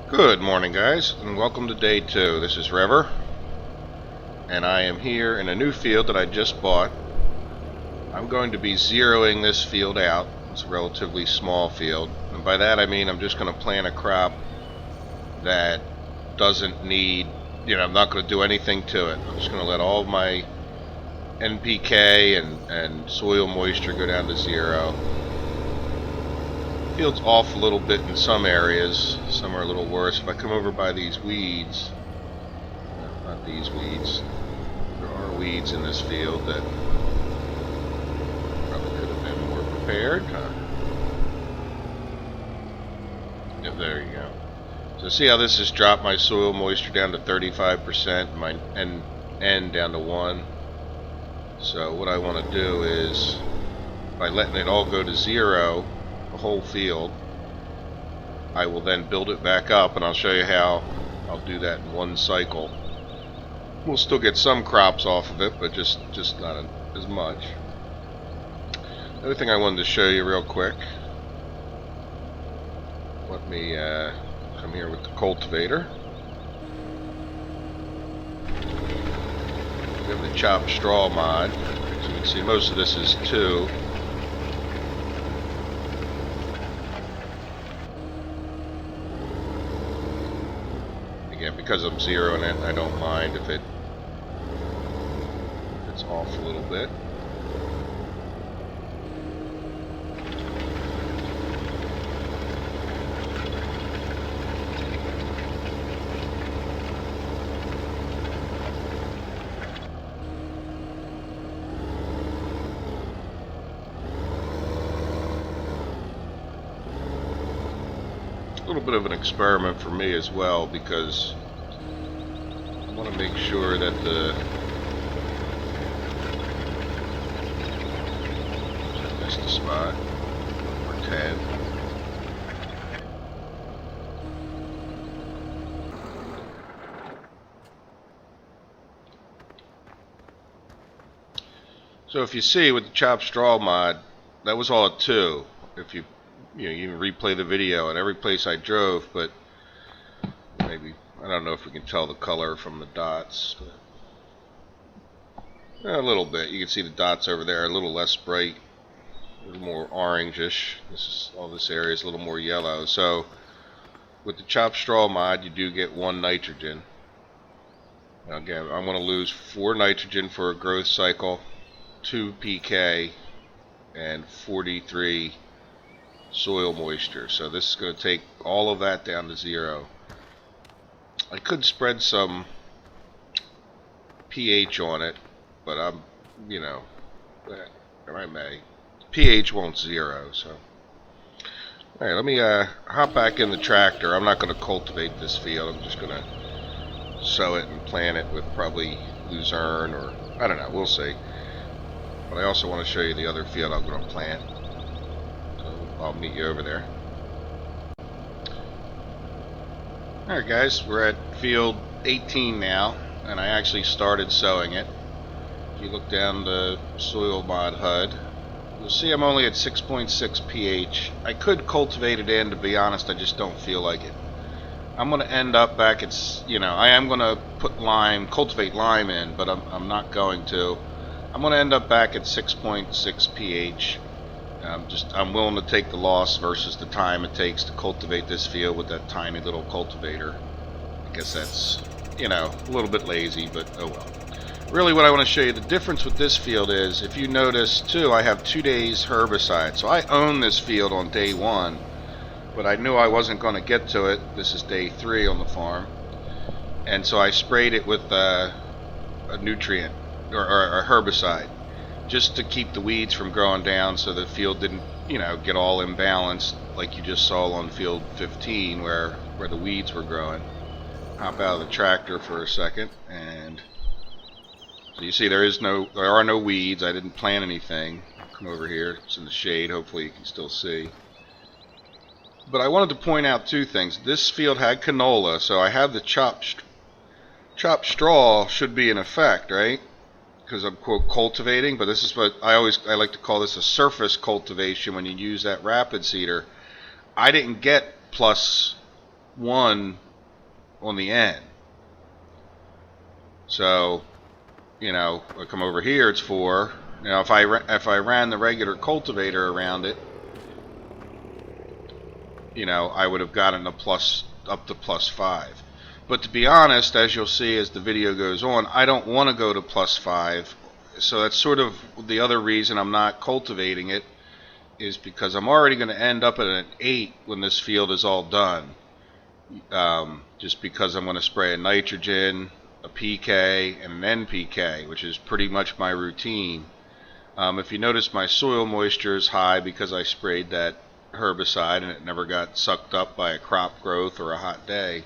Good morning, guys, and welcome to day 2. This is Rever, and I am here in a new field that I just bought. I'm going to be zeroing this field out. It's a relatively small field, and by that I mean I'm just going to plant a crop that doesn't need, I'm not going to do anything to it. I'm just going to let all of my NPK and soil moisture go down to 0. Field's off a little bit in some areas, some are a little worse. If I come over by these weeds, not these weeds, there are weeds in this field that probably could have been more prepared. Yeah, there you go. So see how this has dropped my soil moisture down to 35%, my N down to 1. So what I want to do is, by letting it all go to 0, the whole field, I will then build it back up, and I'll show you how I'll do that in one cycle. We'll still get some crops off of it, but just not as much. The other thing I wanted to show you real quick, let me come here with the cultivator. We have the chopped straw mod. As you can see, most of this is 2. Again, because I'm zeroing it, I don't mind if it's off a little bit. A little bit of an experiment for me as well, because I want to make sure that I missed the spot, number 10. So if you see with the chopped straw mod, that was all at 2. If you even replay the video at every place I drove, but maybe, I don't know if we can tell the color from the dots, but a little bit. You can see the dots over there are a little less bright, a little more orangish. All this area is a little more yellow. So with the chopped straw mod, you do get 1 nitrogen. Now again, I'm going to lose 4 nitrogen for a growth cycle, 2 PK, and 43 soil moisture. So this is going to take all of that down to 0. I could spread some pH on it, but I may. pH won't 0, so. Alright, let me hop back in the tractor. I'm not going to cultivate this field. I'm just going to sow it and plant it with probably luzerne, or I don't know, we'll see. But I also want to show you the other field I'm going to plant. I'll meet you over there. Alright guys, we're at field 18 now, and I actually started sowing it. If you look down the soil mod HUD, you'll see I'm only at 6.6 pH. I could cultivate it in, to be honest, I just don't feel like it. I'm going to end up back at, I am going to put cultivate lime in, but I'm not going to. I'm going to end up back at 6.6 pH. I'm willing to take the loss versus the time it takes to cultivate this field with that tiny little cultivator. I guess that's, a little bit lazy, but oh well. Really what I want to show you, the difference with this field is, if you notice too, I have 2 days herbicide. So I own this field on day 1, but I knew I wasn't going to get to it. This is day 3 on the farm. And so I sprayed it with a nutrient, or a herbicide, just to keep the weeds from growing down, so the field didn't, get all imbalanced like you just saw on field 15 where the weeds were growing. Hop out of the tractor for a second, and so you see there are no weeds. I didn't plant anything. Come over here, it's in the shade, hopefully you can still see. But I wanted to point out 2 things. This field had canola, so I have the chopped straw should be in effect, right? Because I'm quote cultivating, but this is what I like to call this a surface cultivation when you use that rapid seeder. I didn't get plus 1 on the end. So, you know, I come over here, it's 4. Now, if I ran the regular cultivator around it, you know, I would have gotten a plus up to +5. But to be honest, as you'll see as the video goes on, I don't want to go to +5. So that's sort of the other reason I'm not cultivating it, is because I'm already going to end up at an 8 when this field is all done. Just because I'm going to spray a nitrogen, a PK, and an NPK, which is pretty much my routine. If you notice, my soil moisture is high because I sprayed that herbicide and it never got sucked up by a crop growth or a hot day.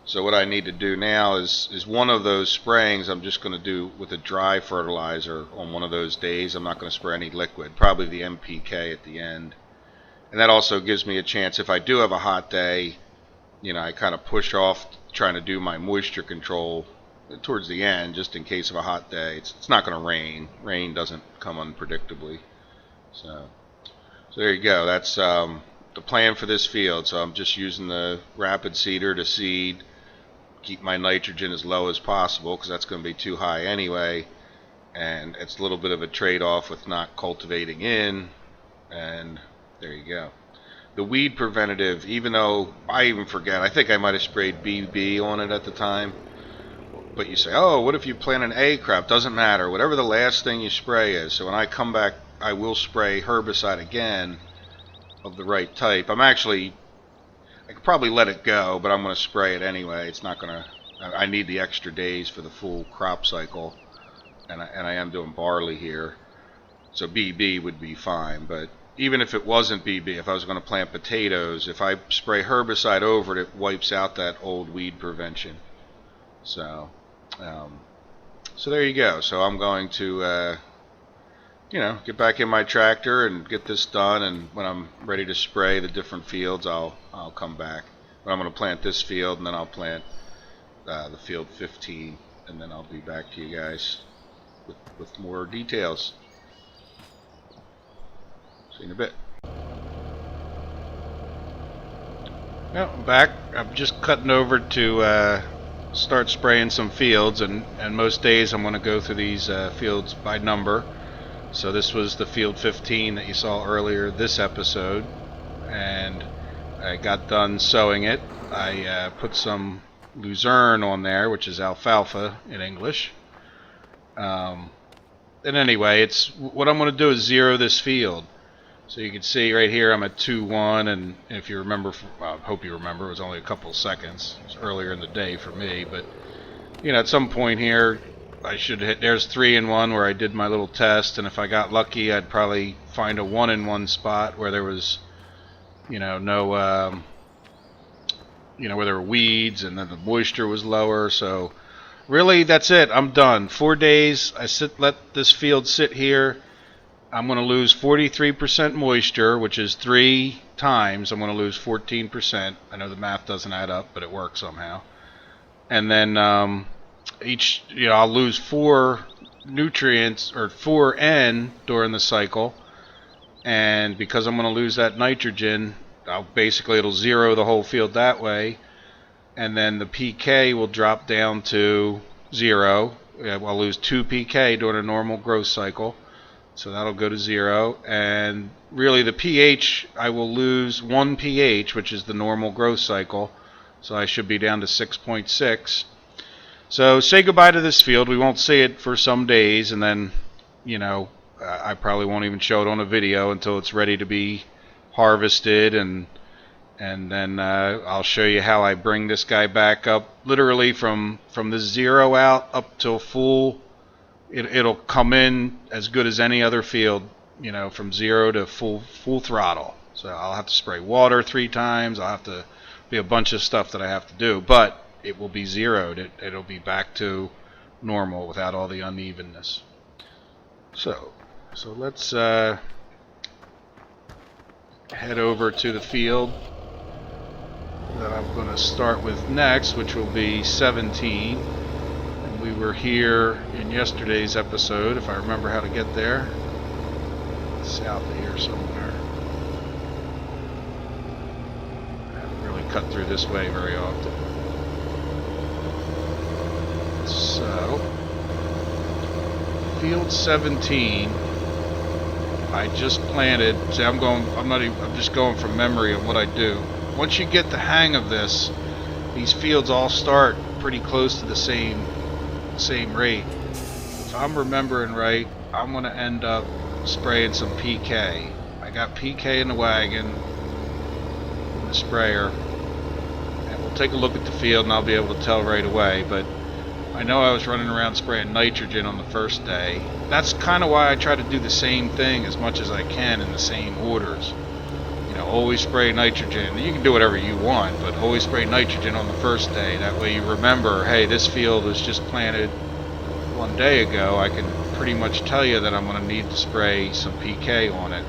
So what I need to do now is one of those sprayings I'm just going to do with a dry fertilizer on one of those days. I'm not going to spray any liquid, probably the NPK at the end. And that also gives me a chance, if I do have a hot day, you know, I kind of push off trying to do my moisture control towards the end, just in case of a hot day. It's not going to rain. Rain doesn't come unpredictably. So there you go. That's the plan for this field. So I'm just using the rapid seeder to seed, keep my nitrogen as low as possible because that's going to be too high anyway. And it's a little bit of a trade-off with not cultivating in. And there you go. The weed preventative, even though I even forget, I think I might have sprayed BB on it at the time. But you say, oh, what if you plant an A crop? Doesn't matter. Whatever the last thing you spray is. So when I come back, I will spray herbicide again of the right type. I could probably let it go, but I'm going to spray it anyway. It's not going to, I need the extra days for the full crop cycle. And I am doing barley here. So BB would be fine. But even if it wasn't BB, if I was going to plant potatoes, if I spray herbicide over it, it wipes out that old weed prevention. So there you go. So I'm going to, you know, get back in my tractor and get this done. And when I'm ready to spray the different fields, I'll come back. But I'm going to plant this field, and then I'll plant the field 15, and then I'll be back to you guys with more details. See you in a bit. Well, I'm back. I'm just cutting over to start spraying some fields, and most days I'm going to go through these fields by number. So this was the field 15 that you saw earlier this episode, and I got done sowing it. I put some luzerne on there, which is alfalfa in English. And anyway, it's what I'm going to do is zero this field. So you can see right here I'm at 2-1, and if you remember, I hope you remember, it was only a couple of seconds. It was earlier in the day for me, but you know, at some point here I should hit, there's 3-1 where I did my little test, and if I got lucky I'd probably find a 1-1 spot where there was, you know, no, you know, where there were weeds, and then the moisture was lower. So really that's it, I'm done. 4 days, let this field sit here. I'm going to lose 43% moisture, which is 3 times. I'm going to lose 14%. I know the math doesn't add up, but it works somehow. And then you know, I'll lose 4 nutrients or 4 N during the cycle. And because I'm going to lose that nitrogen, it'll zero the whole field that way. And then the PK will drop down to 0. I'll lose 2 PK during a normal growth cycle. So that'll go to 0, and really the pH, I will lose 1 pH, which is the normal growth cycle, so I should be down to 6.6. So say goodbye to this field. We won't see it for some days, and then, you know, I probably won't even show it on a video until it's ready to be harvested, and then I'll show you how I bring this guy back up, literally from the 0 out up till full. It'll come in as good as any other field, you know, from 0 to full throttle. So I'll have to spray water 3 times. I'll have to be a bunch of stuff that I have to do, but it will be zeroed. It'll be back to normal without all the unevenness. So let's head over to the field that I'm going to start with next, which will be 17. We were here in yesterday's episode, if I remember how to get there. South of here somewhere. I haven't really cut through this way very often. So, field 17, I just planted. See, I'm just going from memory of what I do. Once you get the hang of this, these fields all start pretty close to the same rate. If I'm remembering right, I'm going to end up spraying some PK. I got PK in the wagon, in the sprayer, and we'll take a look at the field and I'll be able to tell right away. But I know I was running around spraying nitrogen on the first day. That's kind of why I try to do the same thing as much as I can in the same orders. You know, always spray nitrogen. You can do whatever you want, but always spray nitrogen on the first day. That way you remember, hey, this field was just planted 1 day ago. I can pretty much tell you that I'm going to need to spray some PK on it.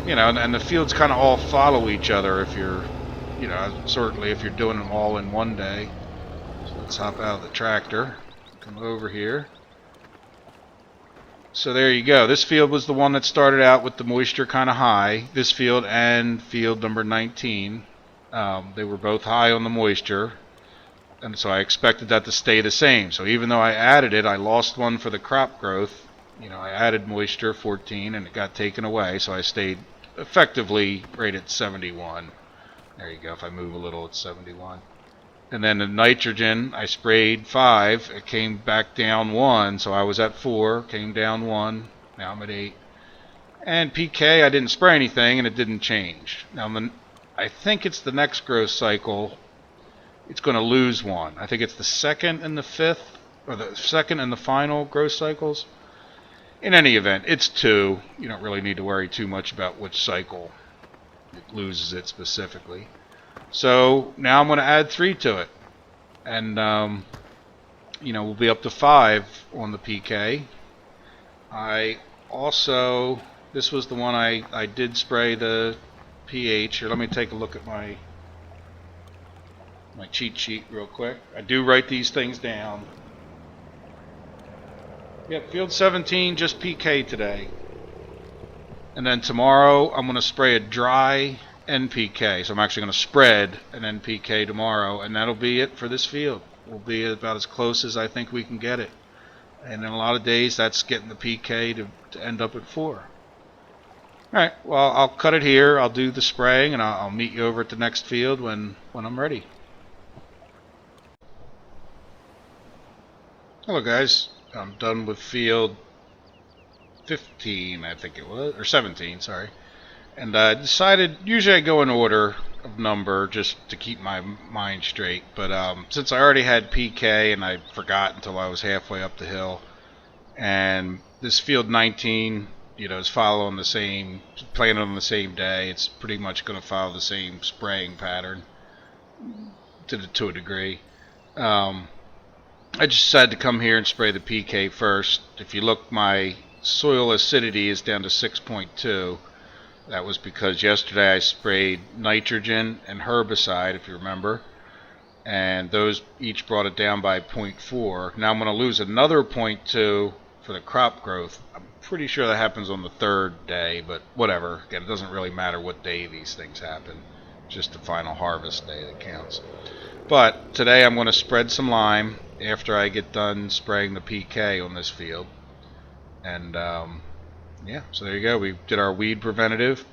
You know, and the fields kind of all follow each other if you're, you know, certainly if you're doing them all in 1 day. So let's hop out of the tractor, come over here. So there you go. This field was the one that started out with the moisture kind of high. This field and field number 19, they were both high on the moisture. And so I expected that to stay the same. So even though I added it, I lost one for the crop growth. You know, I added moisture, 14, and it got taken away. So I stayed effectively right at 71. There you go. If I move a little, it's 71. And then the nitrogen, I sprayed 5. It came back down 1. So I was at 4, came down 1. Now I'm at 8. And PK, I didn't spray anything, and it didn't change. Now, I think it's the next growth cycle. It's going to lose 1. I think it's the 2nd and the 5th, or the 2nd and the final growth cycles. In any event, it's 2. You don't really need to worry too much about which cycle it loses it specifically. So now I'm going to add 3 to it. And, you know, we'll be up to 5 on the PK. I also, this was the one I did spray the pH. Here, let me take a look at my cheat sheet real quick. I do write these things down. Yep, field 17, just PK today. And then tomorrow I'm going to spray a dry NPK. So I'm actually going to spread an NPK tomorrow, and that'll be it for this field. We'll be about as close as I think we can get it. And in a lot of days, that's getting the PK to end up at 4. Alright, well, I'll cut it here. I'll do the spraying, and I'll meet you over at the next field when I'm ready. Hello, guys. I'm done with field 15, I think it was, or 17, sorry. And I decided, usually I go in order of number just to keep my mind straight, but since I already had PK and I forgot until I was halfway up the hill, and this field 19, you know, is following the same, planted on the same day, it's pretty much going to follow the same spraying pattern to a degree. I just decided to come here and spray the PK first. If you look, my soil acidity is down to 6.2. That was because yesterday I sprayed nitrogen and herbicide, if you remember, and those each brought it down by 0.4. Now I'm going to lose another 0.2 for the crop growth. I'm pretty sure that happens on the 3rd day, but whatever. Again, it doesn't really matter what day these things happen. Just the final harvest day that counts. But today I'm going to spread some lime after I get done spraying the PK on this field. And yeah, so there you go. We did our weed preventative,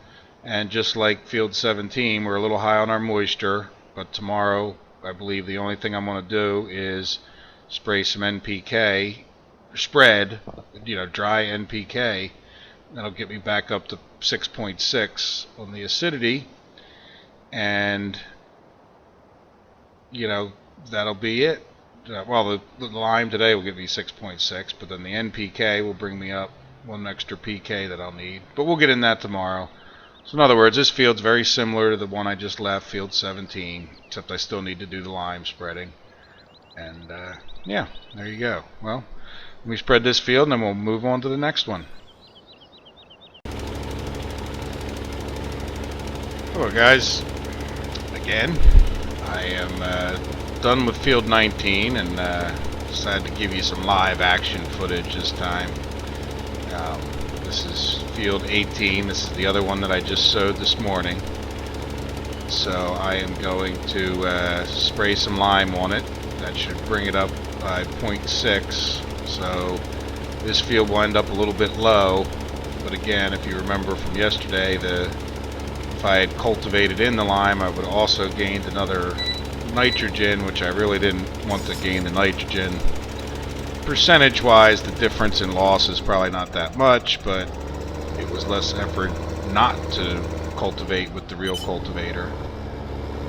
and just like field 17, we're a little high on our moisture, but tomorrow I believe the only thing I'm going to do is spray some NPK, spread, you know, dry NPK. That'll get me back up to 6.6 on the acidity, and you know, that'll be it. Well, the lime today will give me 6.6, but then the NPK will bring me up 1 extra PK that I'll need. But we'll get in that tomorrow. So in other words, this field's very similar to the one I just left, field 17, except I still need to do the lime spreading. And yeah, there you go. Well, let me spread this field and then we'll move on to the next one. Hello guys, again. I am done with field 19 and decided to give you some live action footage this time. The This is field 18. This is the other one that I just sowed this morning. So I am going to spray some lime on it. That should bring it up by 0.6. So this field will end up a little bit low. But again, if you remember from yesterday, if I had cultivated in the lime, I would have also gained another nitrogen, which I really didn't want to gain the nitrogen. Percentage-wise, the difference in loss is probably not that much, but it was less effort not to cultivate with the real cultivator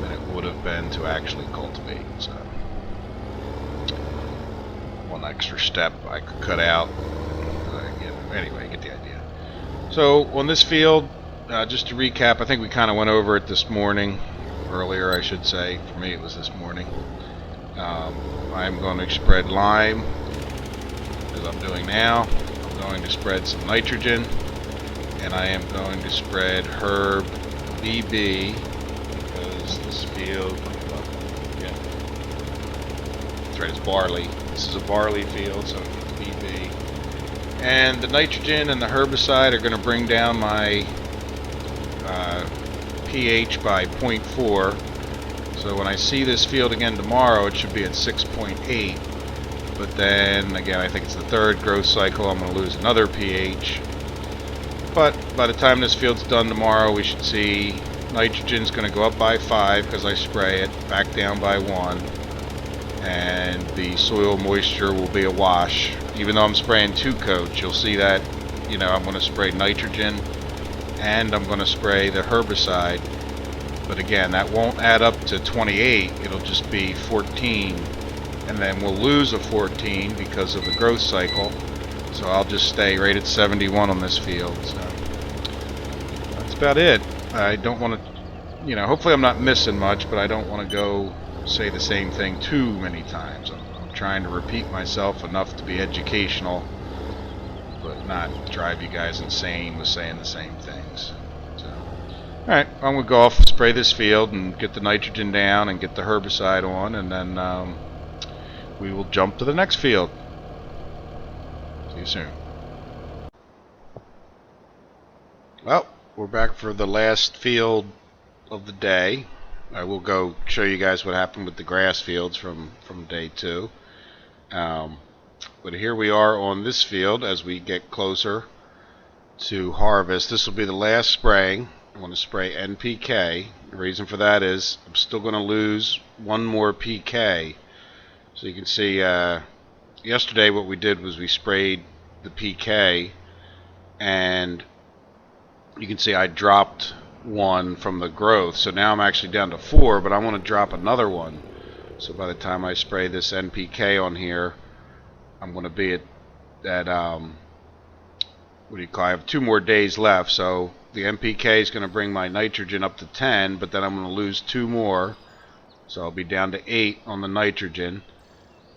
than it would have been to actually cultivate. So one extra step I could cut out. Anyway, you get the idea. So on this field, just to recap, I think we kind of went over it this morning, earlier I should say. For me it was this morning. I'm going to spread lime, as I'm doing now. I'm going to spread some nitrogen, and I am going to spread Herb BB, because this field, that's right, it's barley. This is a barley field, so it's BB. And the nitrogen and the herbicide are going to bring down my pH by 0.4. So when I see this field again tomorrow, it should be at 6.8. But then again, I think it's the third growth cycle. I'm going to lose another pH. But by the time this field's done tomorrow, we should see nitrogen's going to go up by 5 because I spray it, back down by 1. And the soil moisture will be a wash. Even though I'm spraying 2 coats, you'll see that, I'm going to spray nitrogen and I'm going to spray the herbicide. But again, that won't add up to 28. It'll just be 14. And then we'll lose a 14 because of the growth cycle. So I'll just stay right at 71 on this field. So that's about it. I don't want to, hopefully I'm not missing much, but I don't want to go say the same thing too many times. I'm trying to repeat myself enough to be educational, but not drive you guys insane with saying the same things. So, alright, I'm going to go off and spray this field and get the nitrogen down and get the herbicide on, and then we will jump to the next field. See you soon. Well, we're back for the last field of the day. I will go show you guys what happened with the grass fields from day 2. But here we are on this field as we get closer to harvest. This will be the last spraying. I want to spray NPK. The reason for that is I'm still going to lose one more PK. So you can see yesterday what we did was we sprayed the PK, and you can see I dropped 1 from the growth. So now I'm actually down to 4, but I want to drop another one. So by the time I spray this NPK on here, I'm going to be at I have 2 more days left. So the NPK is going to bring my nitrogen up to 10, but then I'm going to lose 2 more. So I'll be down to 8 on the nitrogen,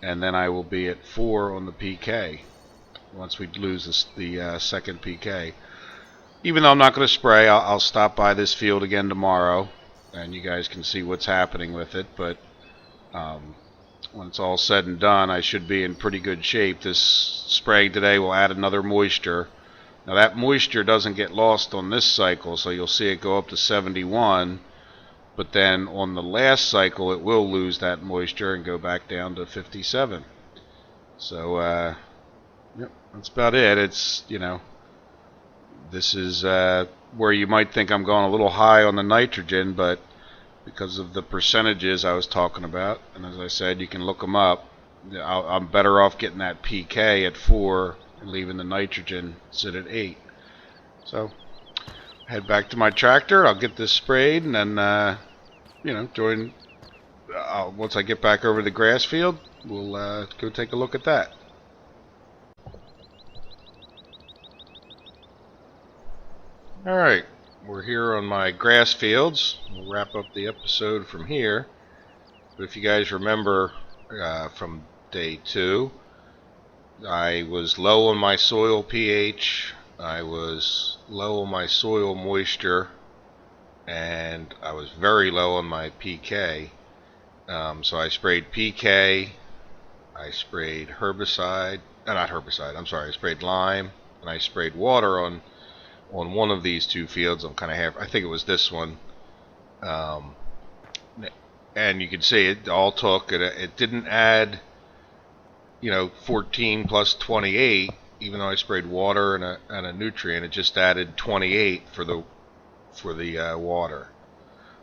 and then I will be at 4 on the PK once we lose the second PK. Even though I'm not going to spray, I'll stop by this field again tomorrow, and you guys can see what's happening with it. But when it's all said and done, I should be in pretty good shape. This spraying today will add another moisture. Now that moisture doesn't get lost on this cycle, so you'll see it go up to 71. But then on the last cycle, it will lose that moisture and go back down to 57. So, yep, that's about it. It's, this is where you might think I'm going a little high on the nitrogen, but because of the percentages I was talking about, and as I said, you can look them up, I'm better off getting that PK at 4 and leaving the nitrogen sit at 8. So, head back to my tractor, I'll get this sprayed, and then, once I get back over to the grass field, we'll go take a look at that. Alright, we're here on my grass fields. We'll wrap up the episode from here. But if you guys remember from day 2, I was low on my soil pH, I was low on my soil moisture, and I was very low on my PK. So I sprayed PK, I sprayed herbicide, I sprayed lime, and I sprayed water on one of these two fields. I'm kind of half. I think it was this one. And you can see it all took. It didn't add, 14 plus 28. Even though I sprayed water and a nutrient, it just added 28 for the water.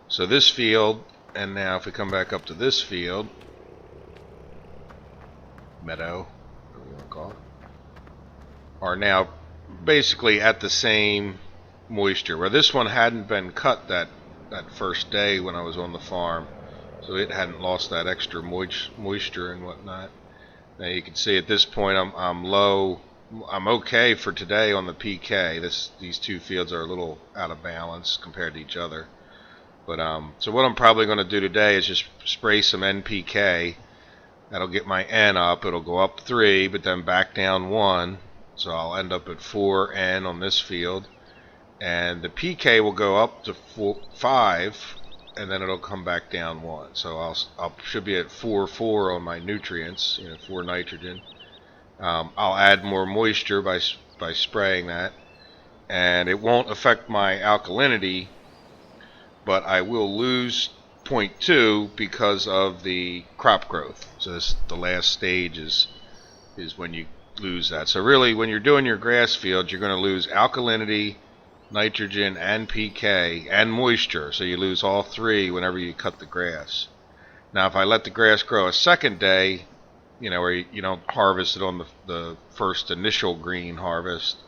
So this field, and now if we come back up to this field, meadow, whatever you want to call it, are now basically at the same moisture. Where this one hadn't been cut that first day when I was on the farm, so it hadn't lost that extra moisture and whatnot. Now you can see at this point I'm low. I'm okay for today on the PK. These two fields are a little out of balance compared to each other. But so what I'm probably going to do today is just spray some NPK. That'll get my N up. It'll go up 3, but then back down 1. So I'll end up at 4 N on this field. And the PK will go up to 5, and then it'll come back down 1. So I'll should be at 4 on my nutrients, 4 nitrogen. I'll add more moisture by spraying that, and it won't affect my alkalinity, but I will lose 0.2 because of the crop growth. So the last stage is when you lose that. So really, when you're doing your grass field, you're going to lose alkalinity, nitrogen, and PK, and moisture. So you lose all 3 whenever you cut the grass. Now, if I let the grass grow a second day, where you don't harvest it on the first initial green harvest,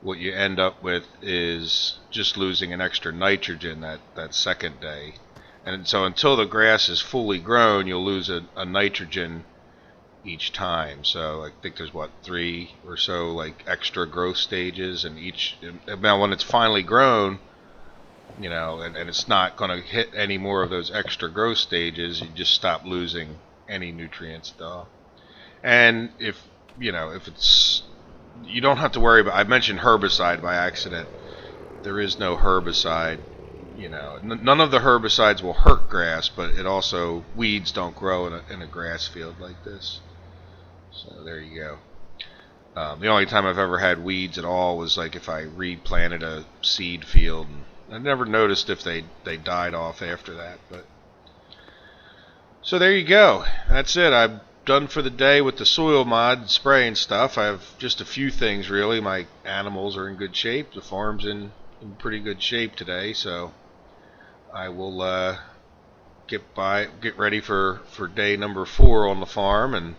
what you end up with is just losing an extra nitrogen that second day. And so until the grass is fully grown, you'll lose a nitrogen each time. So I think there's 3 or so extra growth stages, and now when it's finally grown, and it's not going to hit any more of those extra growth stages, you just stop losing any nutrients at all. And if it's, you don't have to worry about, I mentioned herbicide by accident. There is no herbicide. None of the herbicides will hurt grass, but it also, weeds don't grow in a grass field like this. So there you go. The only time I've ever had weeds at all was if I replanted a seed field. And I never noticed if they died off after that. But so there you go. That's it. I'm done for the day with the soil mod spraying stuff. I have just a few things really. My animals are in good shape. The farm's in pretty good shape today, so I will get ready for day number 4 on the farm, and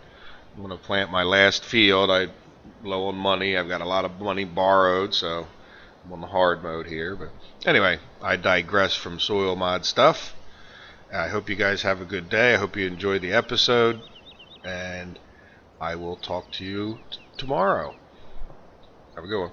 I'm going to plant my last field. I'm low on money. I've got a lot of money borrowed, so I'm on the hard mode here. But anyway, I digress from soil mod stuff. I hope you guys have a good day. I hope you enjoyed the episode, and I will talk to you tomorrow. Have a good one.